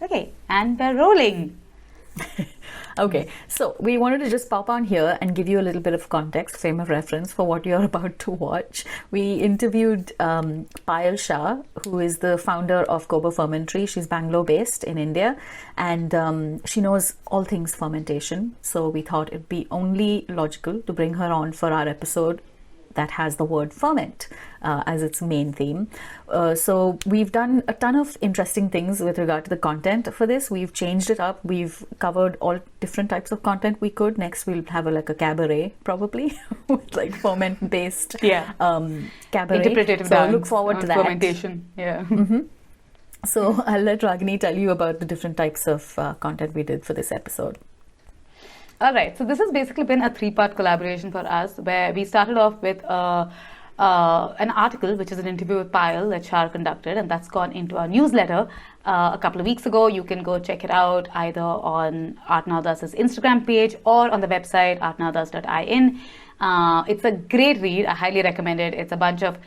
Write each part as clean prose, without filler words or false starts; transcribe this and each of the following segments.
Okay, and we're rolling. Okay, so we wanted to just pop on here and give you a little bit of context, frame of reference for what you're about to watch. We interviewed Payal Shah, who is the founder of Kobo Fermentary. She's Bangalore based in India, and she knows all things fermentation. So we thought it'd be only logical to bring her on for our episode that has the word ferment as its main theme. So we've done a ton of interesting things with regard to the content for this. We've changed it up. We've covered all different types of content we could. Next we'll have like a cabaret probably with like ferment based cabaret. Interpretative so dance look forward to that. Fermentation. Yeah. So I'll let Ragini tell you about the different types of content we did for this episode. All right, so this has basically been a three-part collaboration for us, where we started off with an article, which is an interview with Payal that Shar conducted, and that's gone into our newsletter a couple of weeks ago. You can go check it out either on ArtNowThus' Instagram page or on the website artnowthus.in. It's a great read. I highly recommend it. It's a bunch of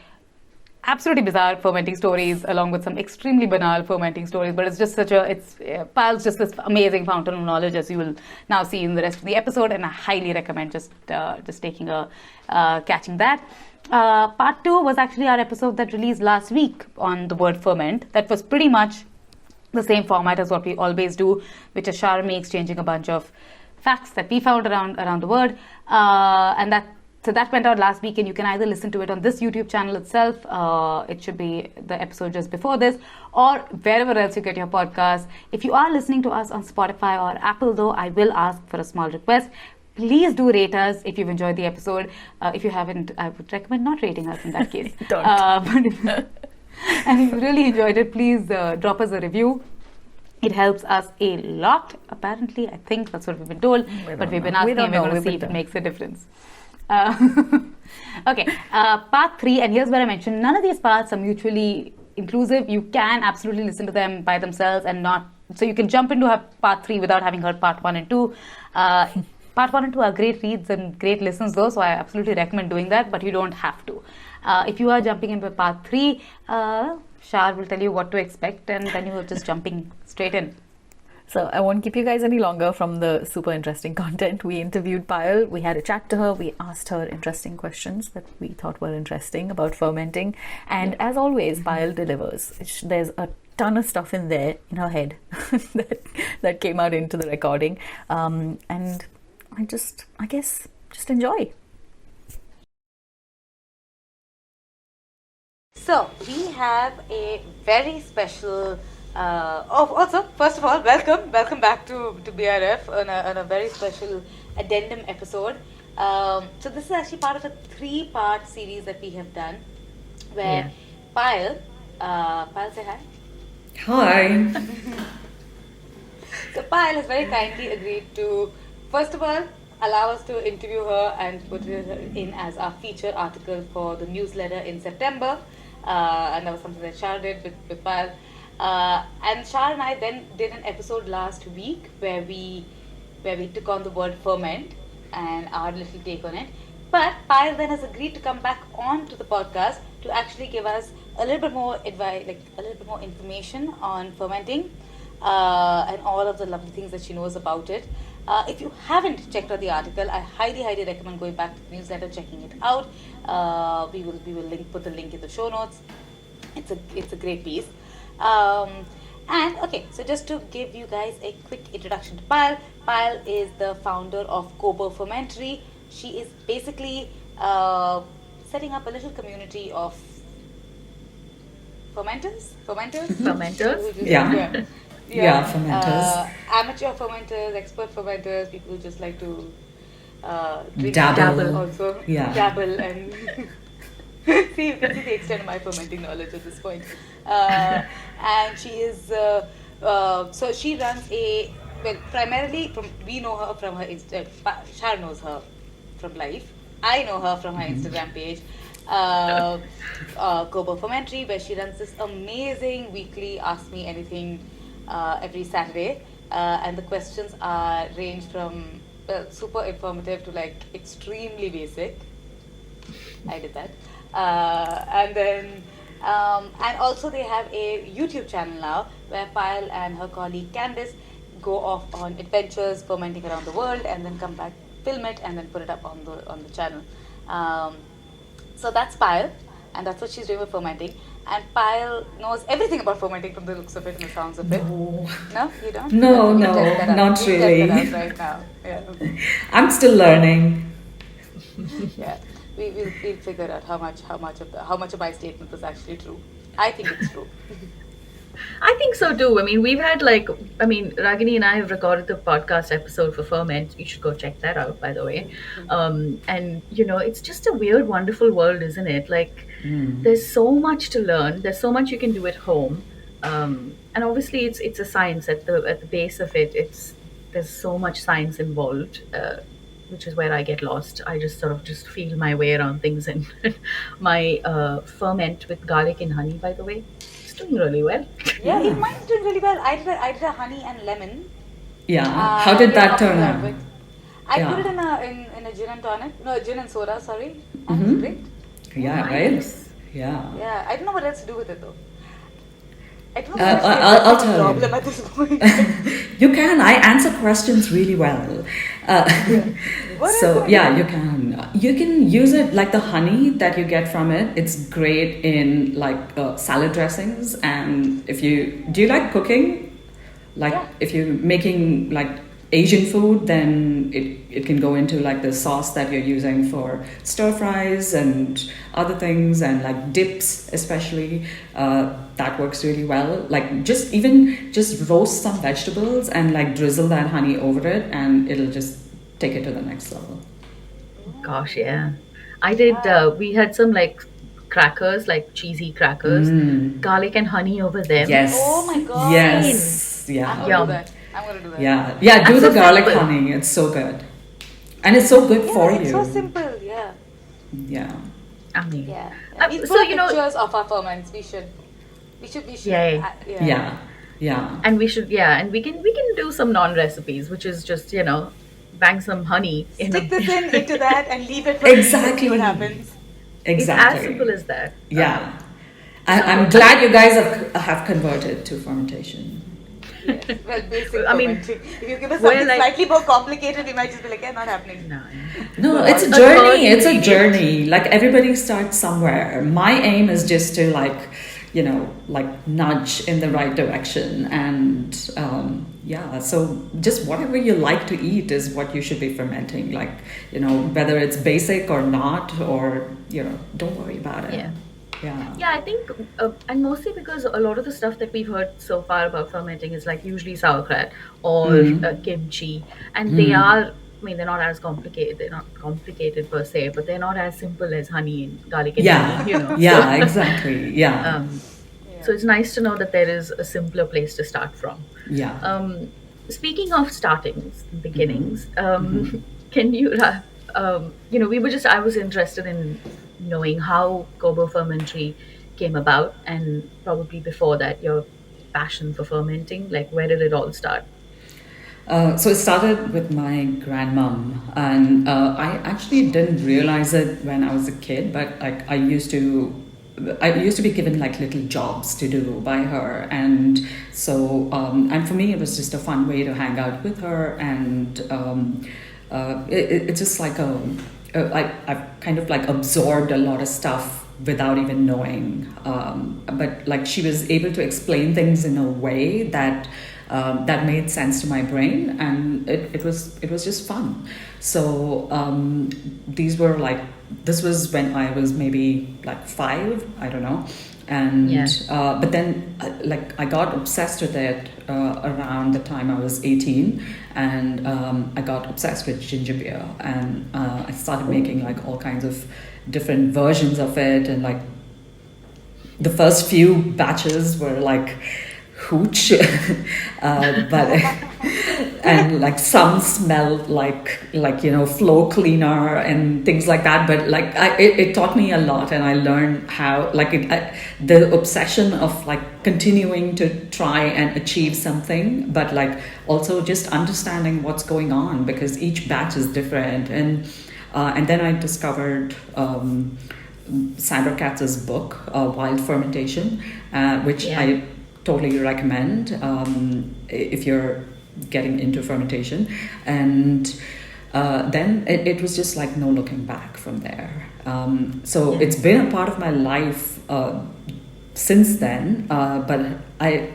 absolutely bizarre fermenting stories along with some extremely banal fermenting stories, but it's just Payal's just this amazing fountain of knowledge, as you will now see in the rest of the episode, and I highly recommend just taking catching that. Part 2 was actually our episode that released last week on the word ferment. That was pretty much the same format as what we always do, which is Shar me exchanging a bunch of facts that we found around the word, So that went out last week, and you can either listen to it on this YouTube channel itself, it should be the episode just before this, or wherever else you get your podcasts. If you are listening to us on Spotify or Apple, though, I will ask for a small request. Please do rate us if you've enjoyed the episode. If you haven't, I would recommend not rating us in that case. Don't. And if you really enjoyed it, please drop us a review. It helps us a lot, apparently. I think that's what we've been told. But we've been asking, and we're going to see if it makes a difference. Okay, part 3, and here's where I mentioned none of these parts are mutually inclusive. You can absolutely listen to them by themselves and not, so you can jump into part 3 without having heard part 1 and 2. Part 1 and 2 are great reads and great listens though, so I absolutely recommend doing that, but you don't have to. If you are jumping into part 3, Shar will tell you what to expect, and then you are just jumping straight in. So I won't keep you guys any longer from the super interesting content. We interviewed Payal, we had a chat to her, we asked her interesting questions that we thought were interesting about fermenting. And as always, Payal delivers. There's a ton of stuff in there, in her head, that came out into the recording. And I guess, just enjoy. So we have a very special also, first of all, welcome back to BRF on a very special addendum episode. So this is actually part of a 3-part series that we have done, where Payal, say hi. Hi. So Payal has very kindly agreed to, first of all, allow us to interview her and put her in as our feature article for the newsletter in September, and that was something that Shar did with Payal. And Shar and I then did an episode last week where we took on the word ferment and our little take on it. But Payal then has agreed to come back on to the podcast to actually give us a little bit more advice, like a little bit more information on fermenting and all of the lovely things that she knows about it. If you haven't checked out the article, I highly recommend going back to the newsletter, checking it out. We will put the link in the show notes. It's a great piece. And okay, so just to give you guys a quick introduction to Payal. Payal is the founder of Kobo Fermentary. She is basically setting up a little community of fermenters. Yeah, fermenters. Amateur fermenters, expert fermenters, people who just like to drink, dabble also. Yeah. Dabble and see, you can see the extent of my fermenting knowledge at this point. And she is, so she runs primarily we know her from her Shar knows her from life. I know her from her Instagram page, Kobo Fermentary, where she runs this amazing weekly Ask Me Anything every Saturday. And the questions range from super informative to like extremely basic. I did that. And then and also they have a YouTube channel now where Payal and her colleague Candice go off on adventures fermenting around the world and then come back, film it, and then put it up on the channel. So that's Payal, and that's what she's doing with fermenting. And Payal knows everything about fermenting from the looks of it and the sounds of it. No, you don't? No, You can no, test that out. not You can really. test that out right now. Yeah. I'm still learning. Yeah, we'll figure out how much of my statement was actually true. I think it's true. I think so too. I mean, Ragini and I have recorded the podcast episode for Ferment. You should go check that out, by the way. And it's just a weird, wonderful world, isn't it? Like, there's so much to learn. There's so much you can do at home, and obviously, it's a science at the base of it. There's so much science involved. Which is where I get lost. I just sort of feel my way around things. And my ferment with garlic and honey, by the way, it's doing really well. Yeah, mine's doing really well. I did a honey and lemon. Yeah. How did that turn out? I put it in a gin and tonic. No, gin and soda, sorry. And it's great. Yeah, Nice. right? Yeah. Yeah, I don't know what else to do with it though. I don't know I'll tell you. problem at this point. You can. I answer questions really well. So yeah, you can. You can use it like the honey that you get from it. It's great in like salad dressings. And do you like cooking? Like if you're making like Asian food, then it can go into like the sauce that you're using for stir fries and other things, and like dips especially. That works really well. Like just roast some vegetables and like drizzle that honey over it, and it'll just take it to the next level. Gosh, yeah. I did. We had some like crackers, like cheesy crackers, garlic and honey over them. Yes. Oh my god. Yes. Yeah. I'm gonna do that. Yeah. Yeah. Do And the so garlic simple. honey. It's so good, and it's so good for It's you. so simple. Yeah. Yeah. I mean, Yeah. so We put pictures of our ferments. We should. Yeah. Yeah. and we should, and we can do some non-recipes, which is just bang some honey in Stick this into that and leave it for Exactly. see what happens. It's Exactly. as simple as that. Yeah. I'm glad you guys have converted to fermentation. Yes. Well, basic I mean, fermenting. If you give us we're something like- slightly more complicated, we might just be like, yeah, not happening. No. No, it's a A journey. third It's a ingredient. journey. Like everybody starts somewhere. My aim is just to like nudge in the right direction. And so just whatever you like to eat is what you should be fermenting. Like, whether it's basic or not, or, don't worry about it. Yeah. Yeah. Yeah, I think, and mostly because a lot of the stuff that we've heard so far about fermenting is like usually sauerkraut or kimchi, and they are. I mean, they're not as complicated. They're not complicated per se, but they're not as simple as honey and garlic and honey. Yeah, exactly. Yeah. So it's nice to know that there is a simpler place to start from. Yeah. Speaking of startings, beginnings, can you, I was interested in knowing how Kobo Fermentary came about, and probably before that, your passion for fermenting. Like, where did it all start? So it started with my grandmom, and I actually didn't realize it when I was a kid, but like I used to be given like little jobs to do by her, and so and for me it was just a fun way to hang out with her, and it's just like I've kind of like absorbed a lot of stuff without even knowing, but like she was able to explain things in a way that made sense to my brain, and it was just fun. So this was when I was maybe like 5, I don't know, and but then like I got obsessed with it around the time I was 18, and I got obsessed with ginger beer, and I started making like all kinds of different versions of it, and like the first few batches were like hooch, but and like some smelled like floor cleaner and things like that, but like it taught me a lot, and I learned how like the obsession of like continuing to try and achieve something, but like also just understanding what's going on, because each batch is different, and then I discovered Sandra Katz's book, Wild Fermentation, which I totally recommend if you're getting into fermentation. And then it was just like no looking back from there. So it's been a part of my life since then, but I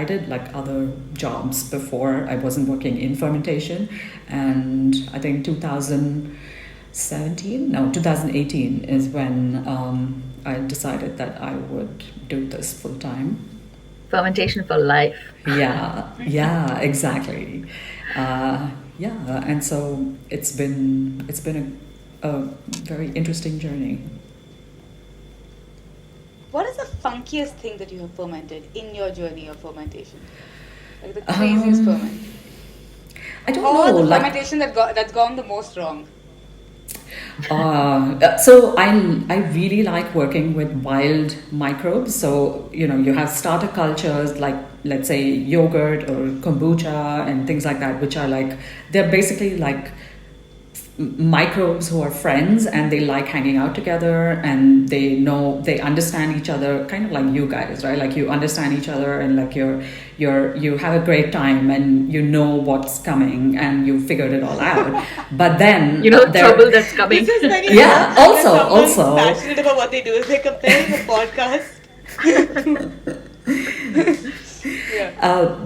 did like other jobs before. I wasn't working in fermentation, and I think 2018 is when I decided that I would do this full time. Fermentation for life. Yeah, exactly. And so it's been a very interesting journey. What is the funkiest thing that you have fermented in your journey of fermentation? Like the craziest ferment? I don't or know. the fermentation that's gone the most wrong? So I really like working with wild microbes. So you have starter cultures like, let's say, yogurt or kombucha and things like that, which are like, they're basically like microbes who are friends, and they like hanging out together, and they understand each other, kind of like you guys, right? Like you understand each other, and like you have a great time, and you know what's coming, and you figured it all out. But then the trouble that's coming. This is very yeah. Also, passionate about what they do. Is they're comparing a podcast.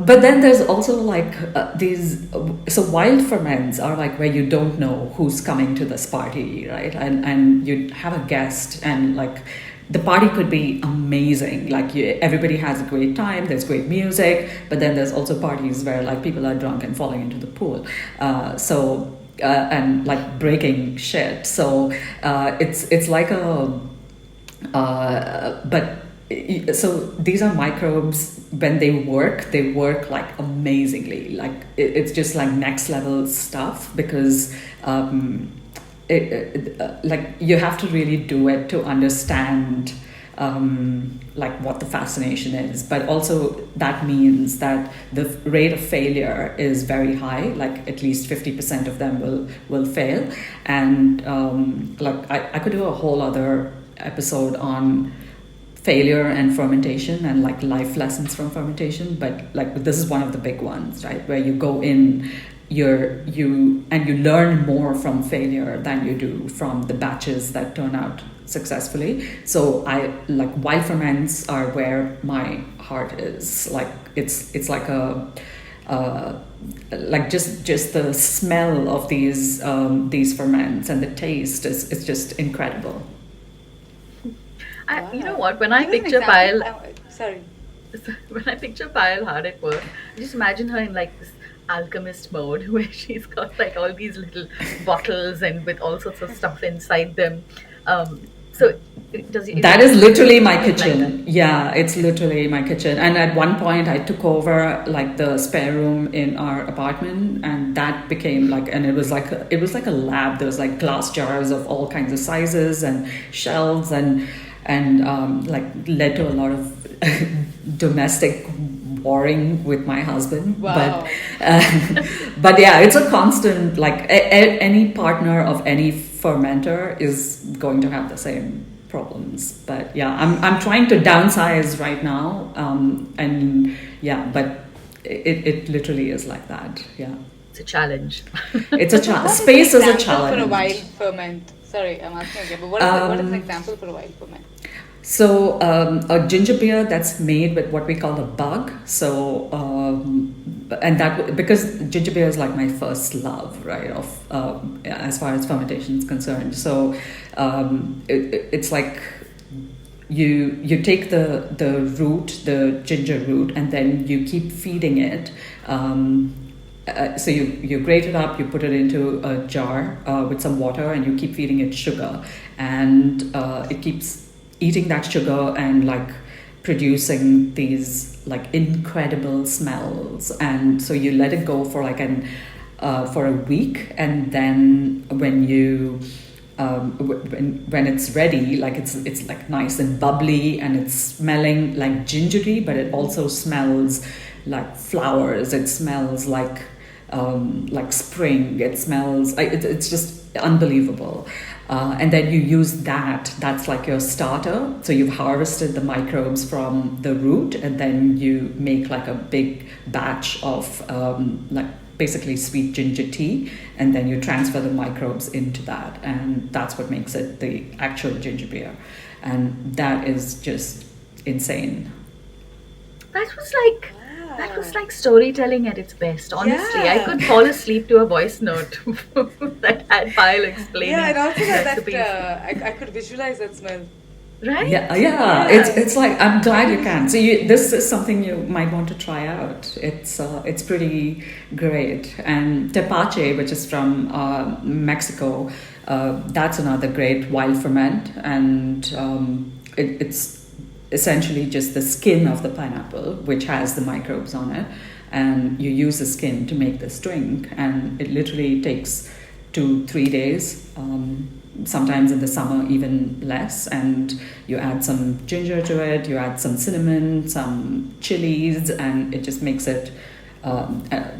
But then there's also like these. So wild ferments are like where you don't know who's coming to this party, right? And you have a guest, and like the party could be amazing. Like everybody has a great time. There's great music, but then there's also parties where like people are drunk and falling into the pool. And like breaking shit. So it's like so these are microbes. When they work like amazingly. Like it's just like next level stuff, because like you have to really do it to understand like what the fascination is. But also that means that the rate of failure is very high. Like at least 50% of them will fail. And like I could do a whole other episode on failure and fermentation and like life lessons from fermentation, but like this is one of the big ones, right? Where you go in, you learn more from failure than you do from the batches that turn out successfully. So I like wild ferments are where my heart is. Like it's like a like just the smell of these ferments and the taste is just incredible. You know what? When I picture Payal, when I picture Payal hard at work, I just imagine her in like this alchemist mode where she's got like all these little bottles and with all sorts of stuff inside them. So that is literally my kitchen. Like yeah, it's literally my kitchen. And at one point I took over like the spare room in our apartment, and that became like, and it was like a lab. There was like glass jars of all kinds of sizes and shelves, and like led to a lot of domestic warring with my husband. Wow. But yeah, it's a constant, like any partner of any fermenter is going to have the same problems. But yeah, I'm trying to downsize right now, and yeah, but it literally is like that. Yeah, it's a challenge. It's a challenge. Space is a challenge. For a wild ferment. Sorry, I'm asking again, but what is an example for a wild ferment? So a ginger beer that's made with what we call a bug. So and that, because ginger beer is like my first love, right? Of as far as fermentation is concerned. So it's like you take the root, the ginger root, and then you keep feeding it. So you grate it up, you put it into a jar with some water, and you keep feeding it sugar, and it keeps eating that sugar and like producing these like incredible smells. And so you let it go for like for a week, and then when you when it's ready, like it's like nice and bubbly, and it's smelling like gingery, but it also smells like flowers. It smells like spring. It smells. It's just unbelievable. And then you use that's like your starter. So you've harvested the microbes from the root, and then you make like a big batch of like basically sweet ginger tea, and then you transfer the microbes into that, and that's what makes it the actual ginger beer. And that is just insane. That was like storytelling at its best. Honestly, I could fall asleep to a voice note that had Payal explaining. Yeah, and also recipes. I could visualize that smell. Right? Yeah. It's like, I'm glad you can. So this is something you might want to try out. It's pretty great. And tepache, which is from Mexico, that's another great wild ferment, and it's essentially just the skin of the pineapple, which has the microbes on it, and you use the skin to make this drink, and it literally takes 2-3 days. Sometimes in the summer even less, and you add some ginger to it, you add some cinnamon, some chilies, and it just makes it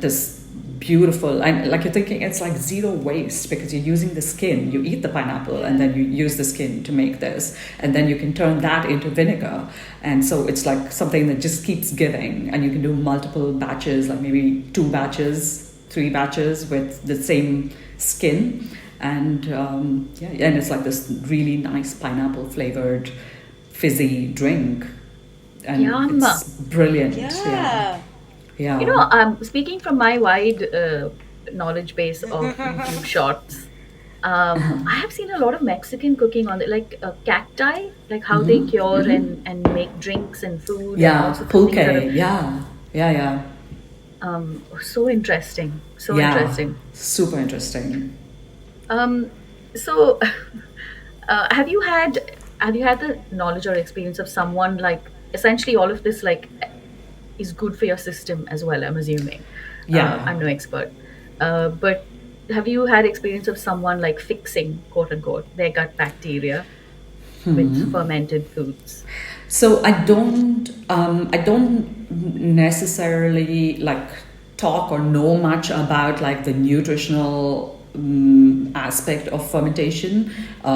this beautiful, and like you're thinking it's like zero waste, because you're using the skin. You eat the pineapple and then you use the skin to make this, and then you can turn that into vinegar, and so it's like something that just keeps giving, and you can do multiple batches, like maybe 2 batches, 3 batches with the same skin. And and it's like this really nice pineapple flavored fizzy drink, and Yum. it's brilliant. Yeah. You know, speaking from my wide knowledge base of YouTube shorts, I have seen a lot of Mexican cooking on it, like cacti, like how they cure and make drinks and food. And all sorts of pulque. things Yeah. So interesting. So interesting. Super interesting. So, have you had the knowledge or experience of someone, like essentially all of this like is good for your system as well, I'm assuming? I'm no expert, but have you had experience of someone like fixing, quote unquote, their gut bacteria with fermented foods? So I don't necessarily like talk or know much about like the nutritional aspect of fermentation,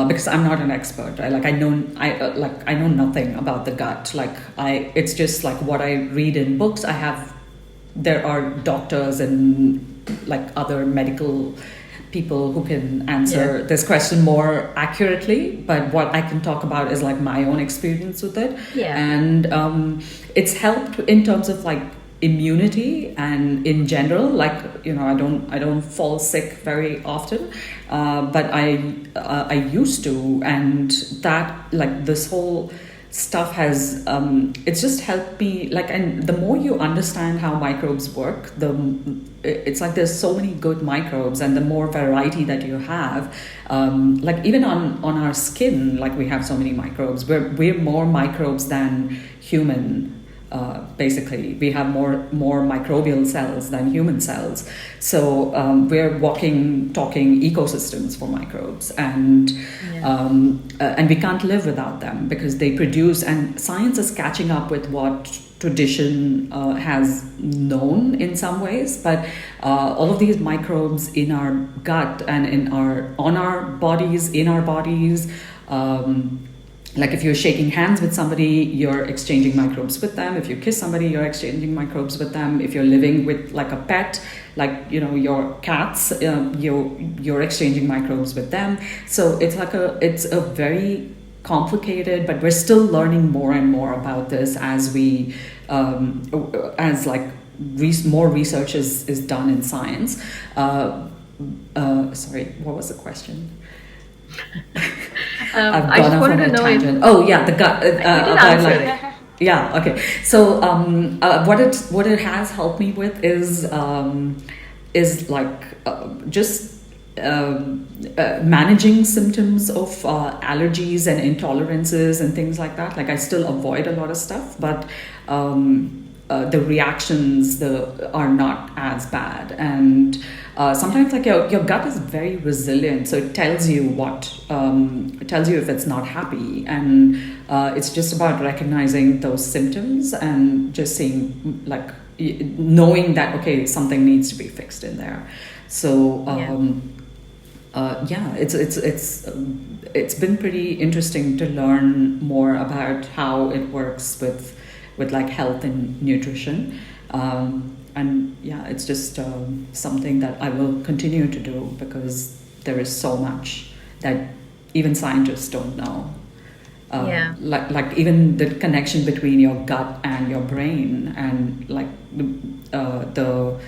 because I'm not an expert, right? Like I know nothing about the gut. Like it's just like what I read in books. There are doctors and like other medical people who can answer this question more accurately, but what I can talk about is like my own experience with it. And it's helped in terms of like immunity, and in general, like, you know, I don't fall sick very often, but I used to, and that, like, this whole stuff has it's just helped me, like, and the more you understand how microbes work, it's like there's so many good microbes, and the more variety that you have, like even on our skin, like we have so many microbes. We're more microbes than human. Basically, we have more microbial cells than human cells. So we're talking ecosystems for microbes, and we can't live without them, because they produce. And science is catching up with what tradition has known in some ways, but all of these microbes in our gut and on our bodies, like if you're shaking hands with somebody, you're exchanging microbes with them. If you kiss somebody, you're exchanging microbes with them. If you're living with like a pet, like, you know, your cats, you're exchanging microbes with them. So it's a very complicated, but we're still learning more and more about this as we more research is done in science. Sorry, what was the question? I just wanted to know tangent. The gut. Yeah. Okay. So what it has helped me with is just managing symptoms of allergies and intolerances and things like that. Like I still avoid a lot of stuff, but the reactions are not as bad, and sometimes like your gut is very resilient, so it tells you if it's not happy, and it's just about recognizing those symptoms and just seeing, like, knowing that okay, something needs to be fixed in there. So it's been pretty interesting to learn more about how it works with like health and nutrition. And yeah, it's just something that I will continue to do because there is so much that even scientists don't know. Like even the connection between your gut and your brain, and like the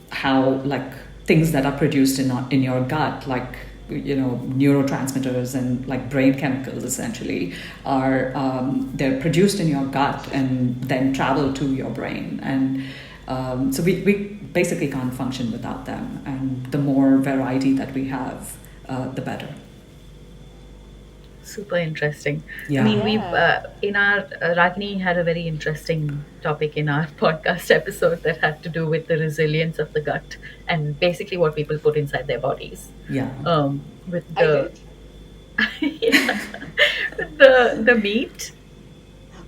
how like things that are produced in your gut, like neurotransmitters and like brain chemicals essentially are they're produced in your gut and then travel to your brain, and so we basically can't function without them, and the more variety that we have, the better. Super interesting. Yeah. I mean, we've in our Ragini had a very interesting topic in our podcast episode that had to do with the resilience of the gut and basically what people put inside their bodies. Yeah. With I the did. with the meat.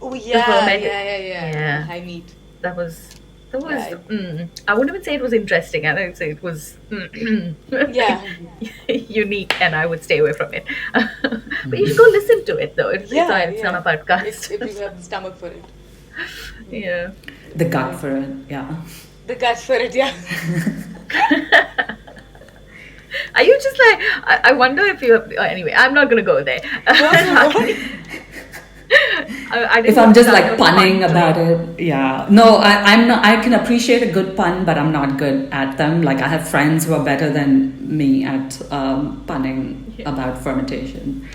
Oh fermented- yeah. Yeah. High meat. That was. Yeah. I wouldn't even say it was interesting. I would say it was Yeah. unique, and I would stay away from it. But you should go listen to it, though. It's on a podcast. If you have the stomach for it. Yeah. The gut for it. Yeah. The gut for it, yeah. Are you just like? I wonder if you. Anyway, I'm not gonna go there. I didn't If I'm want to just start like a punning pun about today. it, yeah. No, I'm not. I can appreciate a good pun, but I'm not good at them. Like I have friends who are better than me at punning about fermentation.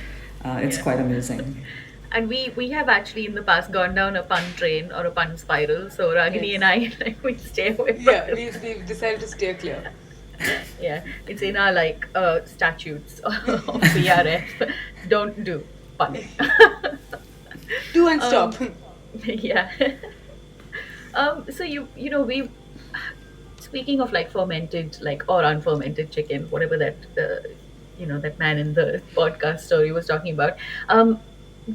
It's quite amusing. And we have actually in the past gone down a pun train or a pun spiral. So Ragini Yes. and I, like, we stay away from Yeah, it. we've decided to steer clear. Yeah, it's in our like statutes of BRF. Don't do punning. Do and stop. Yeah. So you know we speaking of like fermented like or unfermented chicken, whatever that that man in the podcast story was talking about.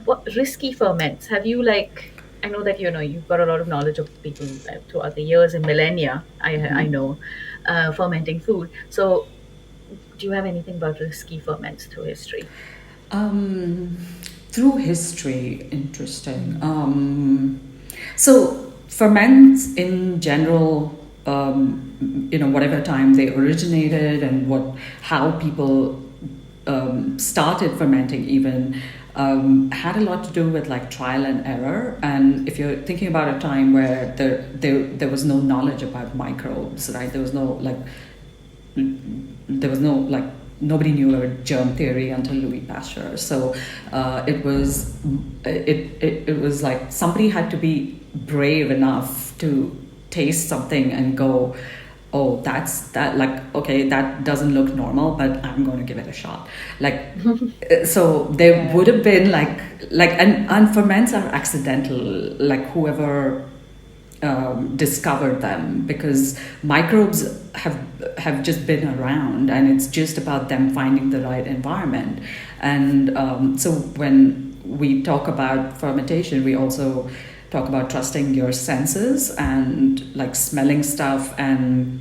What risky ferments have you like? I know that you've got a lot of knowledge of people throughout the years and millennia. I know fermenting food. So, do you have anything about risky ferments through history? Through history, interesting. So ferments in general, whatever time they originated and how people started fermenting even had a lot to do with like trial and error. And if you're thinking about a time where there was no knowledge about microbes, right? There was no nobody knew about germ theory until Louis Pasteur. So it was like somebody had to be brave enough to taste something and go, oh, okay, that doesn't look normal, but I'm going to give it a shot. Like, so there would have been and ferments are accidental, like whoever discovered them, because microbes have just been around, and it's just about them finding the right environment. And so when we talk about fermentation, we also talk about trusting your senses and like smelling stuff, and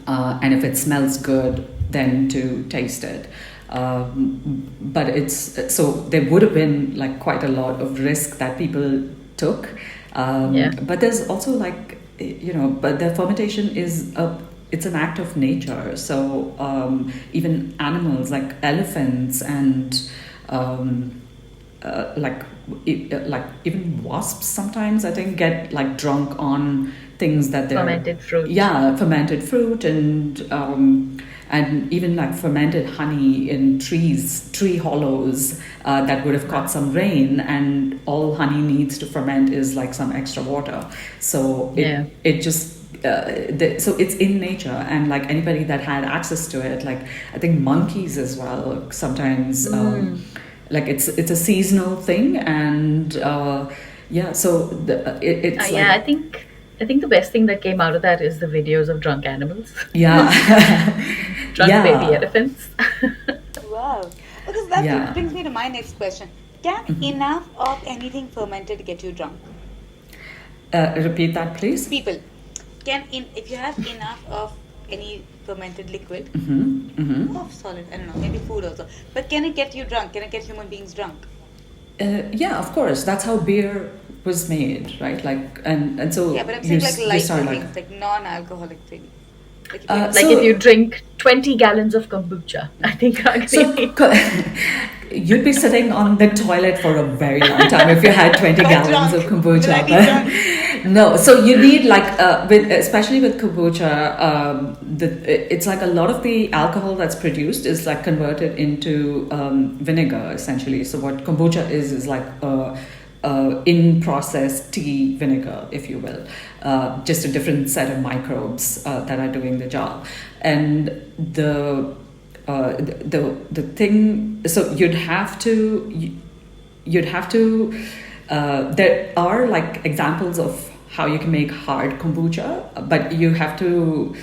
if it smells good, then to taste it. But it's so there would have been like quite a lot of risk that people took. But there's also but the fermentation it's an act of nature. So even animals like elephants and even wasps sometimes I think get like drunk on things that they're Fermented fruit. Yeah, fermented fruit and even like fermented honey in tree hollows that would have caught some rain, and all honey needs to ferment is like some extra water. So it just so it's in nature, and like anybody that had access to it, like I think monkeys as well sometimes. Like it's a seasonal thing, and so it's I think the best thing that came out of that is the videos of drunk animals. Yeah. Drunk baby elephants. Wow. Because that brings me to my next question. Can enough of anything fermented get you drunk? Repeat that, please. People. If you have enough of any fermented liquid. Mm-hmm. Of solid, I don't know, maybe food also. But can it get you drunk? Can it get human beings drunk? Yeah, of course. That's how beer was made, right? Like, and so Yeah, but I'm saying like you lighter start things, like non-alcoholic things. Like if Uh, you Like So- if you drink 20 gallons of kombucha, I think Ragini. you'd be sitting on the toilet for a very long time if you had 20 But gallons drunk. of kombucha. Will I be but- drunk? No, so you need like especially with kombucha, it's like a lot of the alcohol that's produced is like converted into vinegar essentially. So what kombucha is like in process tea vinegar, if you will, just a different set of microbes that are doing the job, and the thing. So you'd have to there are like examples of how you can make hard kombucha, but you have to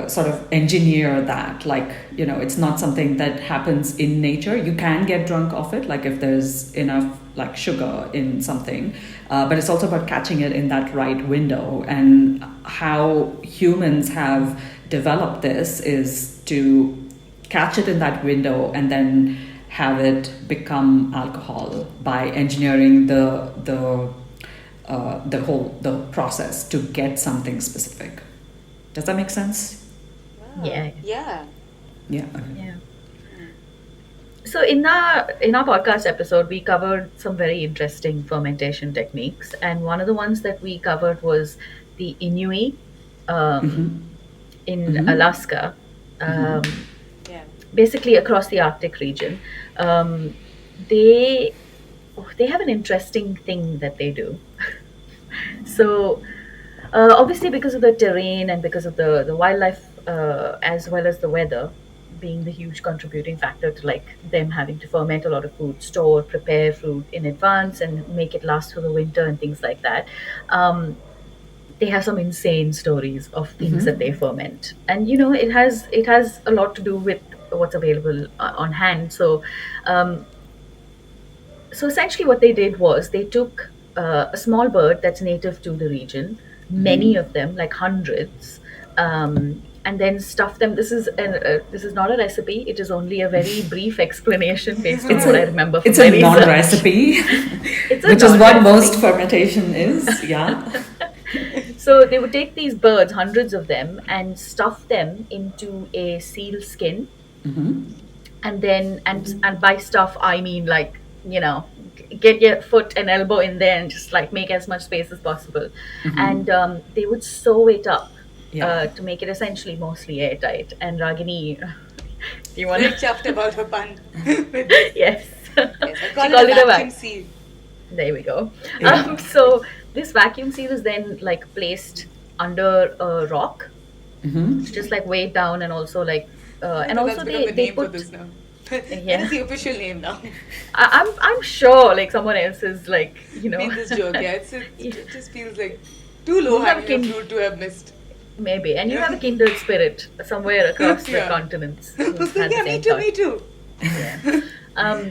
sort of engineer that. Like, it's not something that happens in nature. You can get drunk off it, like if there's enough like sugar in something, but it's also about catching it in that right window. And how humans have developed this is to catch it in that window and then have it become alcohol by engineering the process to get something specific. Does that make sense? Wow. Yeah. Yeah. Yeah. Yeah. So in our podcast episode, we covered some very interesting fermentation techniques, and one of the ones that we covered was the Inuit in Alaska, Yeah. basically across the Arctic region. They have an interesting thing that they do. So obviously, because of the terrain and because of the wildlife, as well as the weather being the huge contributing factor to like them having to ferment a lot of food, store, prepare food in advance, and make it last for the winter and things like that. They have some insane stories of things that they ferment, and it has a lot to do with what's available on hand. So essentially what they did was they took a small bird that's native to the region, many of them, like hundreds, and then stuffed them. This is not a recipe. It is only a very brief explanation based on what I remember from It's my a research. non-recipe, It's a which is what non-recipe. most fermentation is. Yeah. So they would take these birds, hundreds of them, and stuff them into a seal skin, and then and by stuff I mean like get your foot and elbow in there and just like make as much space as possible, and they would sew it up to make it essentially mostly airtight. And Ragini, do you want Very to? chuffed about her pun. Yes. Yes, I She call called it it a a vacuum vac. seal. There we go. Yeah. So this vacuum seal is then like placed under a rock. It's just like weighed down, and also like and So also that's become the they name for put. this now. That Yeah. is the official name now. I'm sure like someone else is like Made this joke, yeah. It just feels like too You low have hanging kin- fruit to have missed. maybe, and you have a kindred spirit somewhere across the Yeah. continents. who's had the Yeah, same me too, thought. me too. Yeah.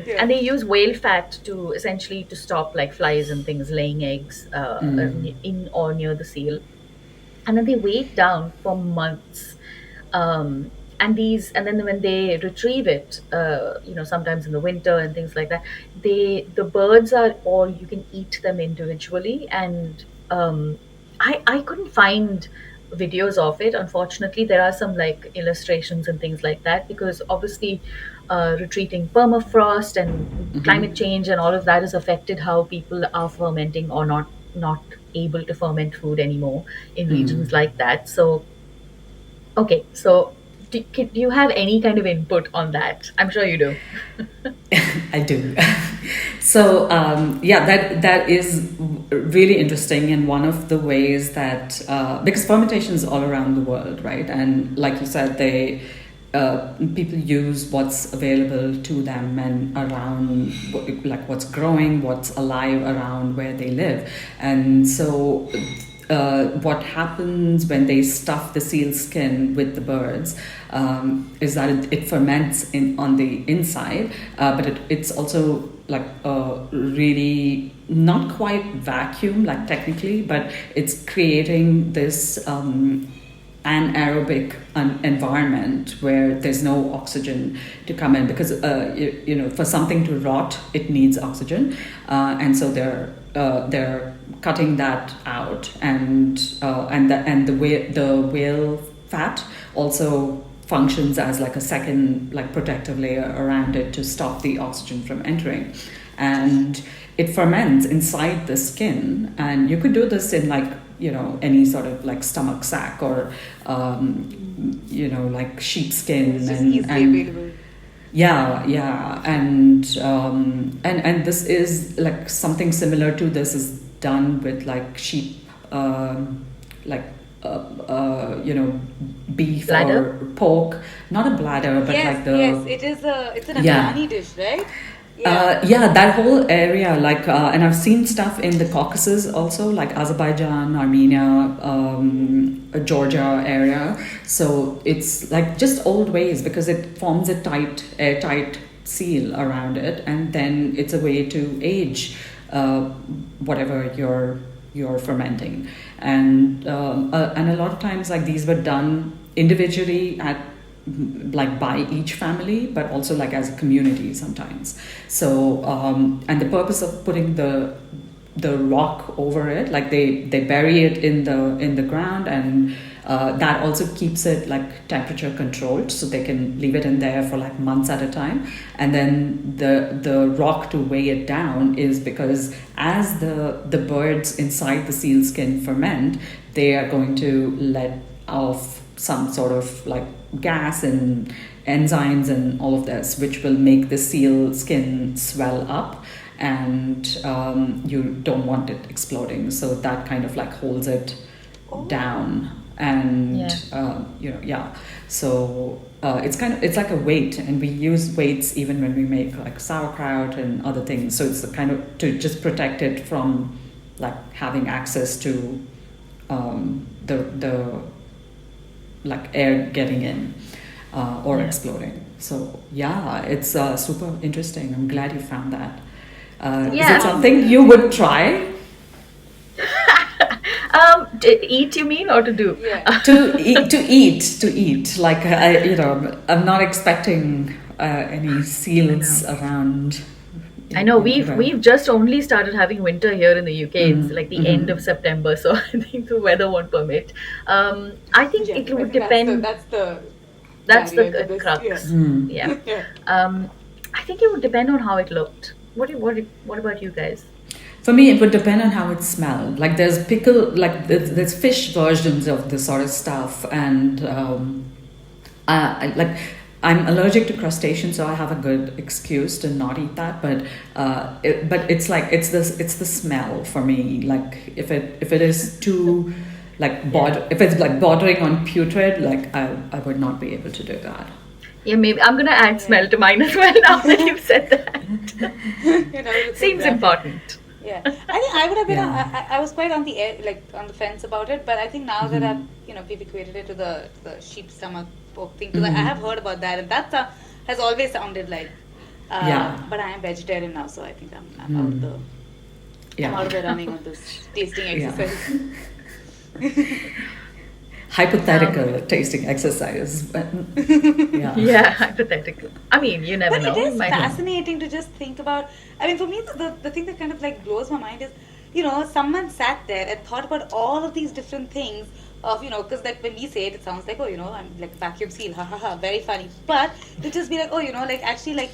Yeah. And they use whale fat to essentially to stop like flies and things laying eggs in or near the seal, and then they wait down for months. And then when they retrieve it, sometimes in the winter and things like that, the birds are, or you can eat them individually. And I couldn't find videos of it. Unfortunately, there are some like illustrations and things like that, because obviously retreating permafrost and climate change and all of that has affected how people are fermenting or not able to ferment food anymore in regions like that. So okay, so do you have any kind of input on that? I'm sure you do. I do. So that is really interesting, and one of the ways that because fermentation is all around the world, right? And like you said, they people use what's available to them and around, like what's growing, what's alive around where they live, and so. What happens when they stuff the seal skin with the birds is that it ferments on the inside, but it's also like really not quite vacuum, like technically, but it's creating this anaerobic environment where there's no oxygen to come in, because for something to rot it needs oxygen, and so they're cutting that out, and the whale fat also functions as like a second like protective layer around it to stop the oxygen from entering, and it ferments inside the skin. And you could do this in like any sort of like stomach sac or like sheepskin, It's just easily available. yeah, and this is like something similar to this is done with like sheep, beef Bladder? or pork, not a bladder, but like the it's an Afghani dish, right? that whole area, like, and I've seen stuff in the Caucasus also, like Azerbaijan, Armenia, Georgia area. So it's like just old ways, because it forms a airtight seal around it, and then it's a way to age whatever you're fermenting, and a lot of times like these were done individually like by each family, but also like as a community sometimes. So and the purpose of putting the rock over it, like they bury it in the ground, and that also keeps it like temperature controlled, so they can leave it in there for like months at a time. And then the rock to weigh it down is because as the birds inside the seal skin ferment, they are going to let off some sort of like gas and enzymes and all of this, which will make the seal skin swell up, and you don't want it exploding, so that kind of like holds it down. And so it's like a weight, and we use weights even when we make like sauerkraut and other things. So it's the kind of to just protect it from like having access to the like air getting in or exploding. So it's super interesting. I'm glad you found that. Is it something you would try? Eat, you mean, or to do? Yeah. To eat. Like I'm not expecting any seals around. I know we've just only started having winter here in the UK. It's like the end of September, so I think the weather won't permit. I think it would depend. That's the crux. Yeah. I think it would depend on how it looked. What about you guys? For me, it would depend on how it smelled. Like there's there's fish versions of this sort of stuff, and I'm allergic to crustaceans, so I have a good excuse to not eat that. But it's like it's the smell for me. Like if it is too if it's like bordering on putrid, like I would not be able to do that. Yeah, maybe I'm gonna add smell to mine as well now that you've said that. Seems important. Yeah, I think I would have been. I was quite on the on the fence about it, but I think now that we've equated it to the sheep stomach pork thing, because I have heard about that, and that has always sounded like. But I am vegetarian now, so I think I'm out of the. I'm out of the running on this tasting exercise. Hypothetical tasting exercise, but hypothetical. I mean, you never know. But it is fascinating to just think about. I mean, for me, the thing that kind of like blows my mind is, someone sat there and thought about all of these different things of, because like when we say it, it sounds like, I'm like vacuum seal, ha ha ha, very funny. But to just be like, actually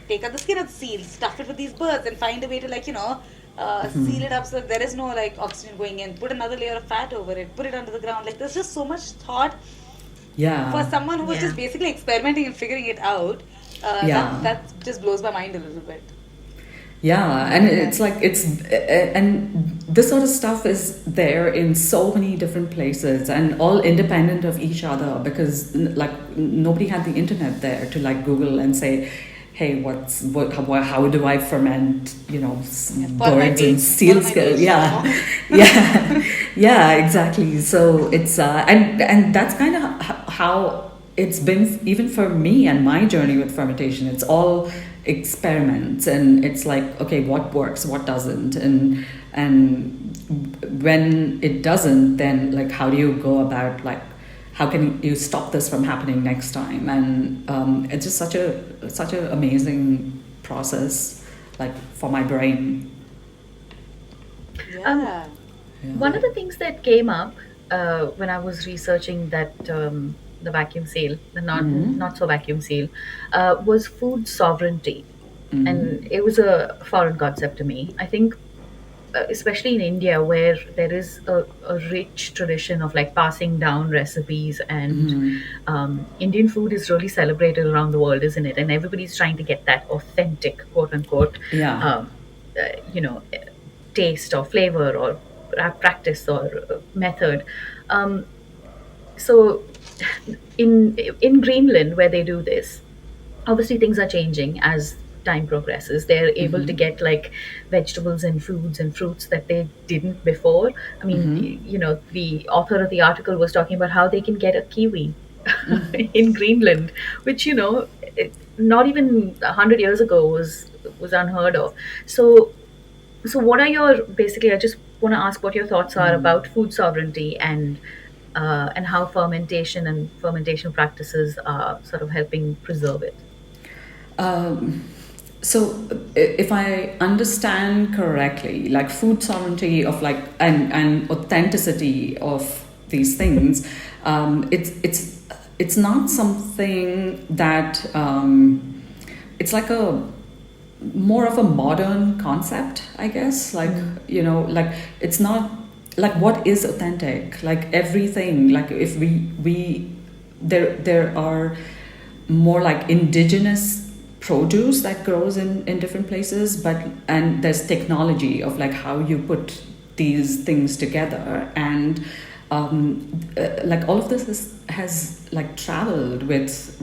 take out the skin of the seal, stuff it with these birds, and find a way to seal it up so that there is no oxygen going in, put another layer of fat over it, put it under the ground. Like there's just so much thought for someone who was just basically experimenting and figuring it out. That just blows my mind a little bit. And it's like and this sort of stuff is there in so many different places and all independent of each other, because nobody had the internet there to Google and say, hey, how do I ferment, birds and seal skin? Exactly. So it's and that's kind of how it's been even for me and my journey with fermentation. It's all experiments, and it's like, okay, what works, what doesn't, and when it doesn't, then how do you go about how can you stop this from happening next time? And it's just such a amazing process, like for my brain. Yeah. One of the things that came up when I was researching that the vacuum seal, the not so vacuum seal, was food sovereignty, and it was a foreign concept to me. I think, especially in India, where there is a rich tradition of like passing down recipes, and Indian food is really celebrated around the world, isn't it? And everybody's trying to get that authentic, quote unquote, Yeah. you know, taste or flavor or practice or method. So in Greenland, where they do this, obviously things are changing as time progresses. They're able to get like vegetables and foods and fruits that they didn't before. I mean, the author of the article was talking about how they can get a kiwi in Greenland, which not even 100 years ago was unheard of. So what are your, basically, I just want to ask what your thoughts are about food sovereignty, and how fermentation and fermentation practices are sort of helping preserve it. So if I understand correctly, like food sovereignty of like and authenticity of these things, it's not something that it's like a more of a modern concept, I guess. Like like it's not like what is authentic. Like everything. Like if we there are more like indigenous produce that grows in different places, and there's technology of like how you put these things together, and like all of this has like traveled with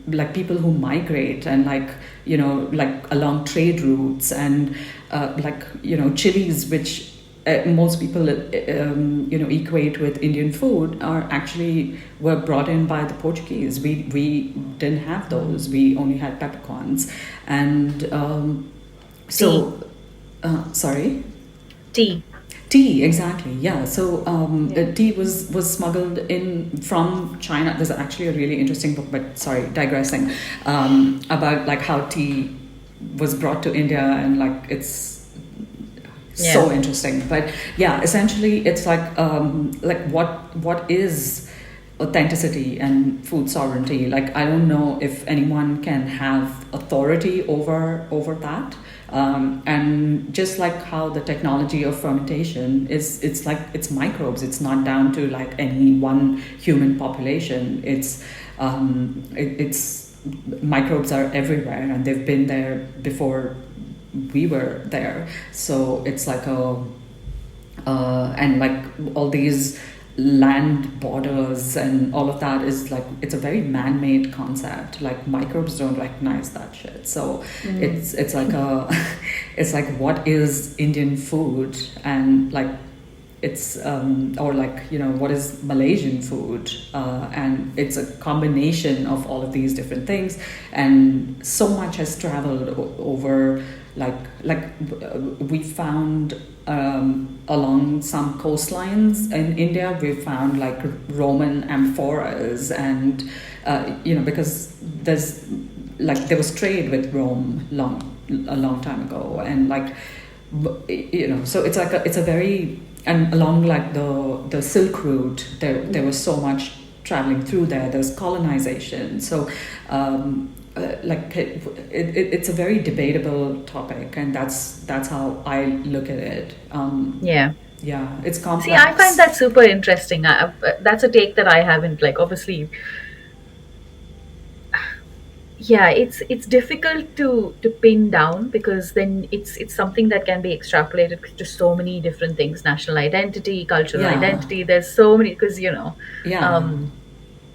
like people who migrate, and like like along trade routes, and like chilies, which most people equate with Indian food, were brought in by the Portuguese. We didn't have those. We only had peppercorns, and sorry. Tea, exactly. Yeah. So tea was smuggled in from China. There's actually a really interesting book, but sorry, digressing, about like how tea was brought to India, and like it's so interesting. But yeah, essentially it's like what is authenticity and food sovereignty. Like I don't know if anyone can have authority over that. And just like how the technology of fermentation it's like it's microbes. It's not down to like any one human population. It's microbes are everywhere, and they've been there before we were there. So it's like and like all these land borders and all of that is like it's a very man-made concept. Like microbes don't recognize that shit. So it's like it's like what is Indian food, and like it's or like what is Malaysian food, and it's a combination of all of these different things, and so much has traveled over we found along some coastlines in India, we found like Roman amphoras, and because there was trade with Rome a long time ago, and like so it's like it's a very, and along like the Silk Route, there was so much traveling through there. There's colonization, so it's a very debatable topic, and that's how I look at it. Yeah, it's complex. See, I find that super interesting. That's a take that I haven't, like, obviously. Yeah, it's difficult to pin down, because then it's something that can be extrapolated to so many different things: national identity, cultural identity. There's so many, because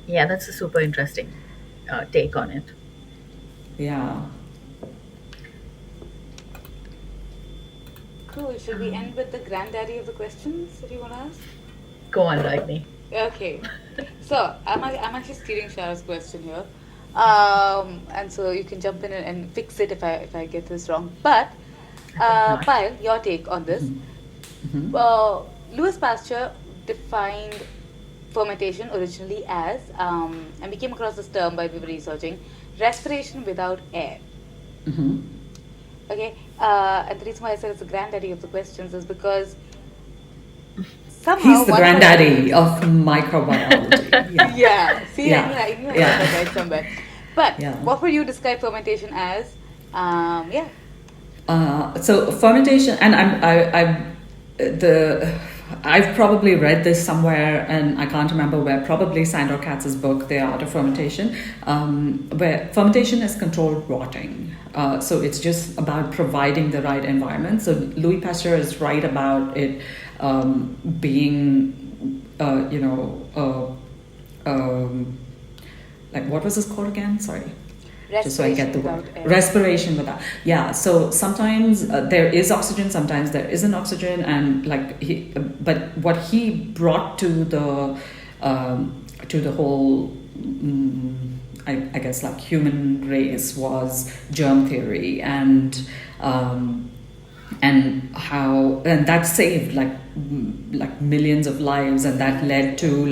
that's a super interesting take on it. Yeah. Cool. Should we end with the granddaddy of the questions that you want to ask? Go on, Ragini. Okay. So I'm actually stealing Shara's question here, and so you can jump in and fix it if I get this wrong. But Payal, your take on this. Louis Pasteur defined fermentation originally as, and we came across this term while we were researching, respiration without air. Mhm. Okay, and the reason why I said it's the granddaddy of the questions is because somehow He's the one granddaddy of microbiology. Yeah. Yeah, see, Yeah. I knew I Yeah. read that right somewhere. But Yeah. what would you describe fermentation as? Yeah. So fermentation, and I've probably read this somewhere, and I can't remember where. Probably Sandor Katz's book, The Art of Fermentation, where fermentation is controlled rotting. So it's just about providing the right environment. So Louis Pasteur is right about it being, like, what was this called again? Sorry. Just so I get the word. Respiration without. Yeah. So sometimes there is oxygen, sometimes there isn't oxygen, and but what he brought to the whole, I guess, like human race was germ theory, and that saved like millions of lives, and that led to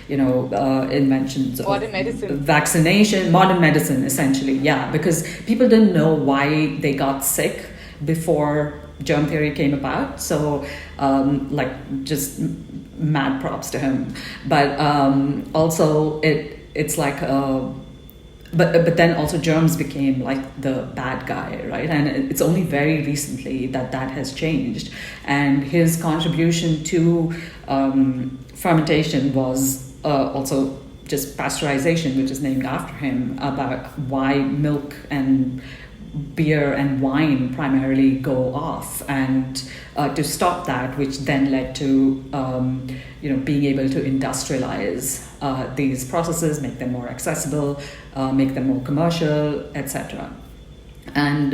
inventions of modern medicine, vaccination, modern medicine, essentially. Yeah, because people didn't know why they got sick before germ theory came about. So just mad props to him. But also it's like But then also germs became like the bad guy, right? And it's only very recently that has changed. And his contribution to fermentation was also just pasteurization, which is named after him, about why milk and beer and wine primarily go off, and to stop that, which then led to being able to industrialize these processes, make them more accessible, make them more commercial, etc. And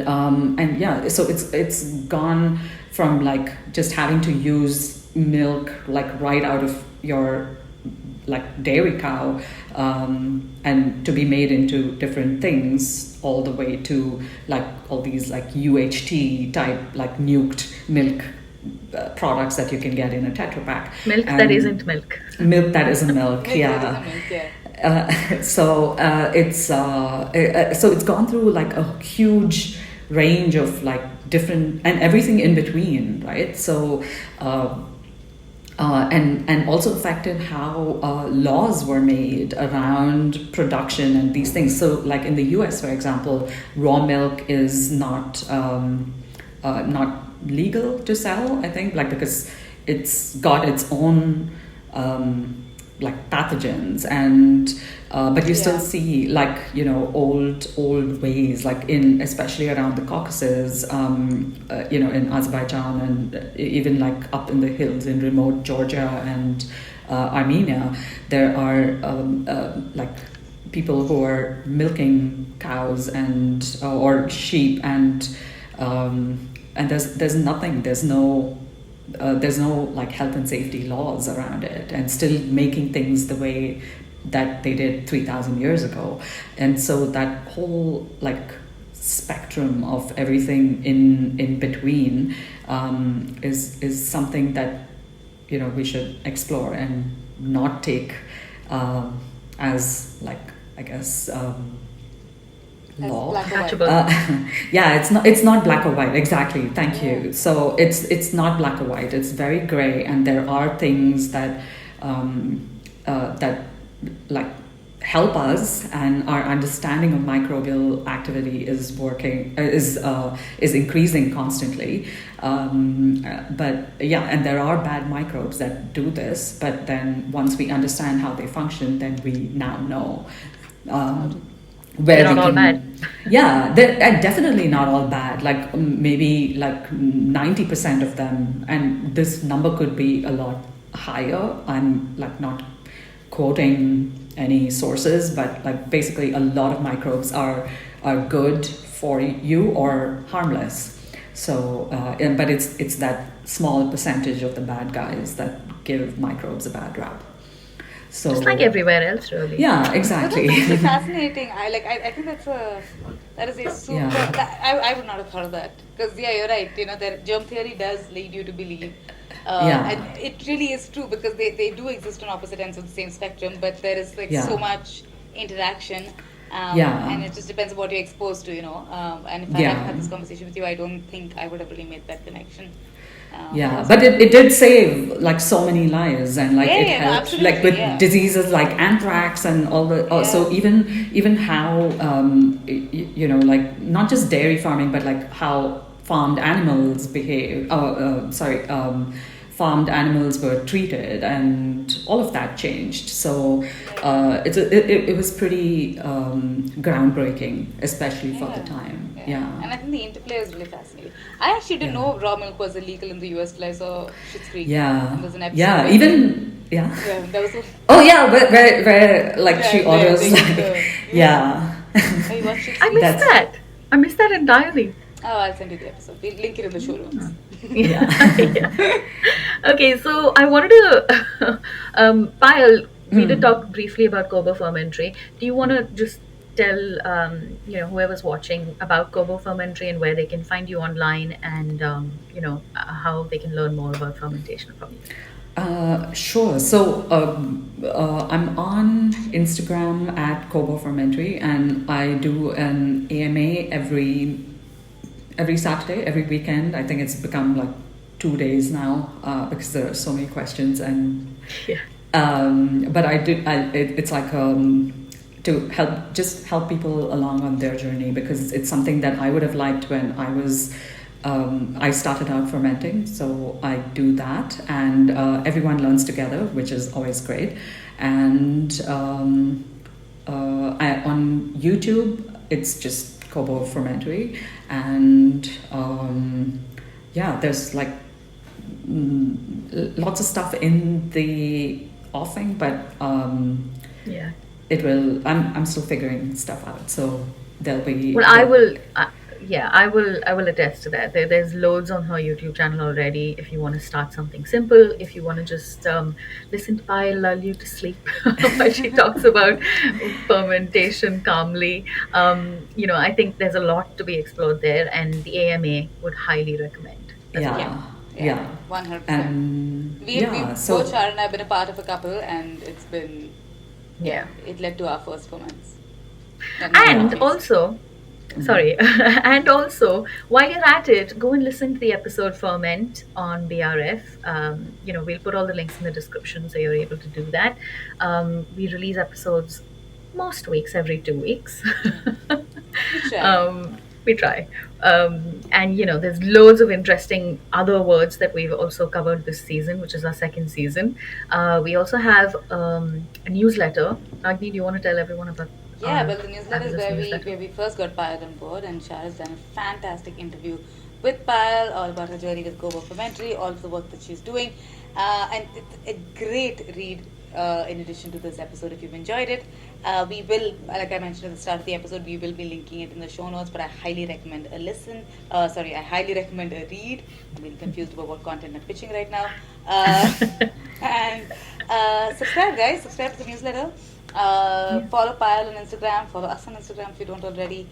yeah, so it's gone from like just having to use milk like right out of your like dairy cow, and to be made into different things, all the way to like all these like UHT type like nuked milk products that you can get in a Tetra Pak. Milk that isn't milk. Milk that isn't milk. Yeah. So it's gone through like a huge range of like different and everything in between, right? So and also affected how laws were made around production and these things. So like in the US, for example, raw milk is not legal to sell, I think, like because it's got its own like pathogens, and but you still see like old ways, like in especially around the Caucasus, in Azerbaijan, and even like up in the hills in remote Georgia and Armenia, there are like people who are milking cows and or sheep, and there's nothing, there's no like health and safety laws around it, and still making things the way that they did 3,000 years ago. And so that whole like spectrum of everything in between is something that we should explore and not take as like, I guess, law. Yeah, it's not black or white, exactly, thank you. So it's not black or white, it's very gray, and there are things that that like help us, and our understanding of microbial activity is increasing constantly, but yeah, and there are bad microbes that do this, but then once we understand how they function, then we now know where they're not all bad. Yeah, they're definitely not all bad. Like maybe like 90% of them, and this number could be a lot higher. I'm like not quoting any sources, but like basically a lot of microbes are good for you or harmless. So, but it's that small percentage of the bad guys that give microbes a bad rap. So, just like everywhere else, really. Yeah, exactly. That's really fascinating. I think that is a super. I would not have thought of that, because you're right. That germ theory does lead you to believe And it really is true because they do exist on opposite ends of the same spectrum, but there is like so much interaction. And it just depends on what you're exposed to, and if I hadn't had this conversation with you, I don't think I would have really made that connection. But it did save like so many lives, and like it helped like with diseases like anthrax and all the so even how like not just dairy farming, but like how farmed animals behave farmed animals were treated, and all of that changed. So it was pretty groundbreaking, especially for the time. And I think the interplay is really fascinating. I actually didn't know raw milk was illegal in the US till I saw Schitt's Creek. There's an episode that was where like she orders I missed that entirely. Oh, I'll send you the episode. We'll link it in the show notes. Okay, so I wanted to Payal, we did talk briefly about Kobo Fermentary. Do you want to just tell whoever's watching about Kobo Fermentary and where they can find you online, and how they can learn more about fermentation from you? Sure. So I'm on Instagram at Kobo Fermentary, and I do an AMA every Saturday, every weekend. I think it's become like 2 days now because there are so many questions, and but it's like to help people along on their journey, because it's something that I would have liked when I started out fermenting. So I do that, and everyone learns together, which is always great. And on YouTube, it's just Kobo Fermentary, and there's like lots of stuff in the offing, but it will. I'm still figuring stuff out, so there'll be. Well, I will. I will attest to that. There's loads on her YouTube channel already. If you want to start something simple, if you want to just listen to Payal lull you to sleep while she talks about fermentation calmly, I think there's a lot to be explored there, and the AMA would highly recommend. 100%. We both Shar and I have been a part of a couple, and it's been it led to our first ferments. And also. Sorry. And also, while you're at it, go and listen to the episode Ferment on BRF. We'll put all the links in the description so you're able to do that. We release episodes most weeks, every 2 weeks. We try. And there's loads of interesting other words that we've also covered this season, which is our second season. We also have a newsletter. Ragini, do you want to tell everyone about? The newsletter is where we first got Payal on board, and Shar has done a fantastic interview with Payal all about her journey with Kobo Fermentary, all of the work that she's doing, and it's a great read. In addition to this episode, if you've enjoyed it, we will, like I mentioned at the start of the episode, we will be linking it in the show notes, but I highly recommend a listen. I highly recommend a read. I'm really confused about what content I'm pitching right now. And subscribe, guys. Subscribe to the newsletter. Follow Payal on Instagram. Follow us on Instagram if you don't already.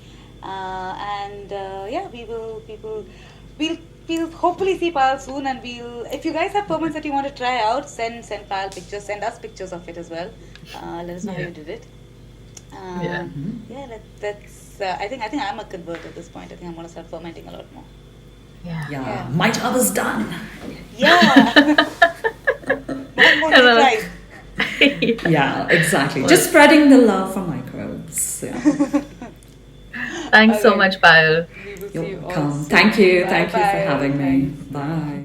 We'll hopefully see Payal soon, and if you guys have ferments that you want to try out, send Payal pictures, send us pictures of it as well. Let us know how you did it. That's I think I'm a convert at this point. I think I'm going to start fermenting a lot more. My job is done. Exactly. Just spreading the love for microbes. Thanks so much, Payal. You're welcome. Thank you for having me. Bye.